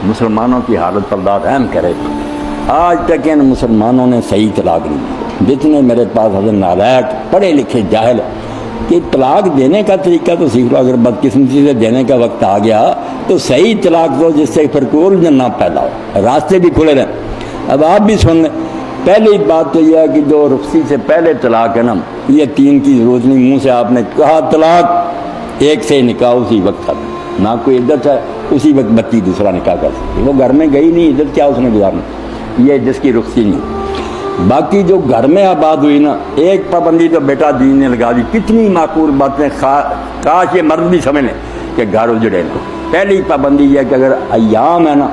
مسلمانوں کی حالت پر ذات اہم کرے. آج تک ان مسلمانوں نے صحیح طلاق نہیں دی. جتنے میرے پاس حضرت نالائق پڑھے لکھے جاہل کہ طلاق دینے کا طریقہ تو سیکھ لو. اگر بدقسمتی سے دینے کا وقت آ گیا تو صحیح طلاق دو جس سے پھر کوئی الجھن نہ پیدا ہو, راستے بھی کھلے رہیں. اب آپ بھی سن لیں. پہلی بات تو یہ ہے کہ جو رخصتی سے پہلے طلاق ہے نا, یہ 3 کی ضرورت نہیں. منہ سے آپ نے کہا طلاق, 1 سے نکاح اسی وقت ختم. نہ کوئی عدت ہے, اسی وقت بچی دوسرا نکاح کر سکتی. وہ گھر میں گئی نہیں, عدت کیا اس نے گزارنا, یہ جس کی رخصتی نہیں. باقی جو گھر میں آباد ہوئی نا, ایک پابندی تو بیٹا دین نے لگا دی. کتنی معقول باتیں, کاش یہ مرد بھی سمجھ لیں کہ گھر اجڑے کو. پہلی پابندی یہ ہے کہ اگر ایام ہے نا,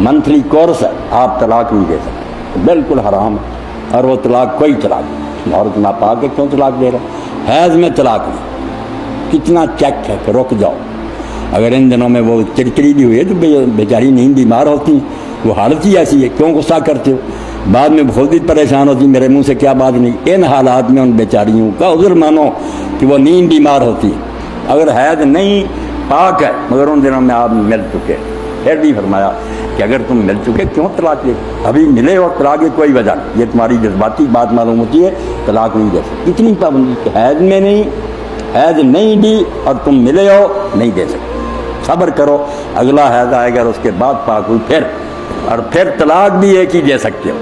منتھلی کورس ہے, آپ طلاق نہیں دے سکتے, بالکل حرام ہے. اور وہ طلاق کوئی طلاق نہیں. عورت ناپاک ہے, کیوں طلاق دے رہا؟ حیض میں طلاق نہیں. کتنا چیک ہے کہ رک جاؤ. اگر ان دنوں میں وہ چڑچڑی بھی ہوئی ہے تو بیچاری نہیں بیمار ہوتی, وہ حالت ہی ایسی ہے, کیوں غصہ کرتے ہو؟ بعد میں خود بھی پریشان ہوتی, میرے منہ سے کیا بات نہیں. ان حالات میں ان بیچاریوں کا عذر مانو کہ وہ نیند بیمار ہوتی ہے. اگر حیض نہیں, پاک ہے, مگر ان دنوں میں آپ مل چکے. پھر بھی فرمایا کہ اگر تم مل چکے کیوں طلاق دے؟ ابھی ملے اور طلاق کی کوئی وجہ نہیں. یہ تمہاری جذباتی بات معلوم ہوتی ہے, طلاق نہیں دے سکتے. اتنی پابندی کہ حیض میں نہیں, حیض نہیں دی اور تم ملے ہو, نہیں دے سکتے. صبر کرو, اگلا حیض آئے گا اور اس کے بعد پاک ہوئی پھر. اور پھر طلاق بھی ایک ہی دے سکتے ہو,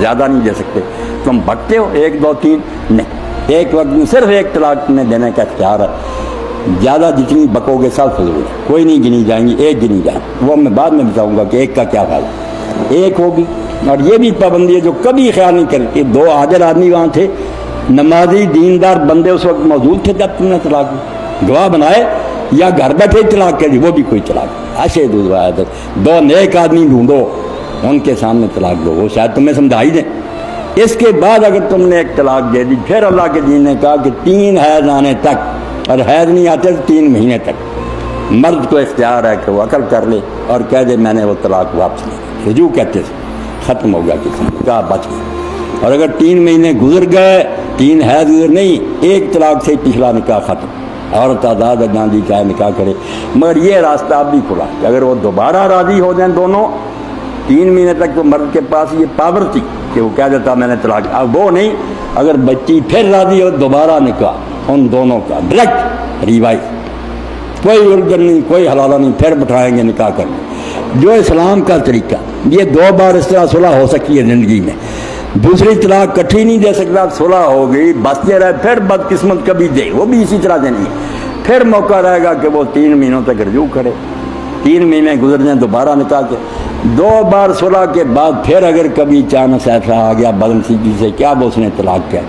زیادہ نہیں دے سکتے. تم بھگتے ہو 1 2 3 نہیں, ایک وقت میں صرف 1 طلاق میں دینے کا اختیار ہے. زیادہ جتنی بکو گے سب فضول ہے, کوئی نہیں گنی جائیں گی, 1 گنی جائیں گی. وہ میں بعد میں بتاؤں گا کہ 1 کا کیا فائدہ. 1 ہوگی. اور یہ بھی پابندی ہے جو کبھی خیال نہیں کرتے. 2 عادل آدمی وہاں تھے, نمازی دیندار بندے اس وقت موجود تھے جب تم نے طلاق دی, گواہ بنائے یا گھر بیٹھے طلاق کر دی, وہ بھی کوئی طلاق. ایسے 2 نیک آدمی ڈھونڈو, ان کے سامنے طلاق دو, وہ شاید تمہیں سمجھا ہی دیں. اس کے بعد اگر تم نے 1 طلاق دے دی, پھر اللہ کے دین نے کہا کہ 3 حیض آنے تک, اور حیض نہیں آتے تو 3 مہینے تک مرد کو اختیار ہے کہ وہ عقل کر لے اور کہہ دے میں نے وہ طلاق واپس نہیں. رجوع کہتے تھے, ختم ہو گیا کسی نے کہا بچ گیا. اور اگر 3 مہینے گزر گئے, 3 حیض گزر نہیں, 1 طلاق سے پچھلا نکاح ختم. عورت آزاد گاندھی چاہے نکاح کرے. مگر یہ راستہ اب بھی کھلا کہ اگر وہ دوبارہ راضی ہو جائیں دونوں, 3 مہینے تک تو مرد کے پاس یہ پاور تھی کہ وہ کہہ دیتا میں نے طلاق. اب وہ نہیں, اگر بچی پھر راضی ہو دوبارہ نکاح, ان دونوں کا ڈائریکٹ ریوائز, کوئی الجھن نہیں, کوئی حلالہ نہیں, پھر بٹھائیں گے نکاح کرنے. جو اسلام کا طریقہ, یہ 2 بار اس طرح صلح ہو سکتی ہے زندگی میں. دوسری طلاق کٹھی نہیں دے سکتا, صلح ہو گئی, بچتے رہے, پھر بدقسمت کبھی دے, وہ بھی اسی طرح دینی ہے. پھر موقع رہے گا کہ وہ 3 مہینوں تک رجوع کرے, 3 مہینے گزر جائیں دوبارہ نکاح کے. 2 بار صلح کے بعد پھر اگر کبھی چانس ایسا آ گیا بدنصیبی سے کیا وہ اس نے طلاق کیا,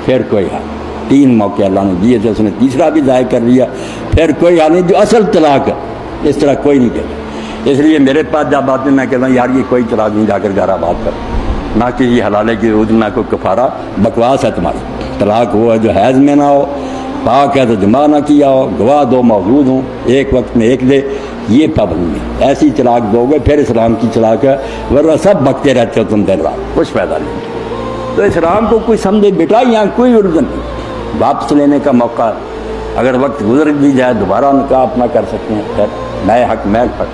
پھر کوئی حال. 3 موقع اللہ نے دیے تھے, اس نے تیسرا بھی ضائع کر لیا, پھر کوئی حال نہیں. جو اصل طلاق ہے اس طرح کوئی نہیں کہتا. اس لیے میرے پاس جب آتے میں کہتا ہوں یار یہ کوئی طلاق نہیں, جا کر گھر آباد کر, نہ کہ یہ حلالے کی روز, نہ کوئی کفارہ. بکواس ہے تمہاری. طلاق وہ ہے جو حیض میں نہ ہو, پاک ہے تو جمع نہ کیا ہو, گواہ 2 موجود ہوں, 1 وقت میں 1 دے. یہ پابندی, ایسی طلاق دو گے پھر اسلام کی طلاق ہے, ورنہ سب بکتے رہتے ہو تم دن رات, کچھ فائدہ نہیں. تو اسلام کو کوئی سمجھے بیٹا, یہاں کوئی الجھن نہیں. واپس لینے کا موقع, اگر وقت گزر بھی جائے دوبارہ نکاح اپنا کر سکتے ہیں. پھر نئے حق محل پر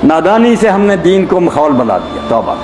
نادانی سے ہم نے دین کو مخول بنا دیا. توبہ.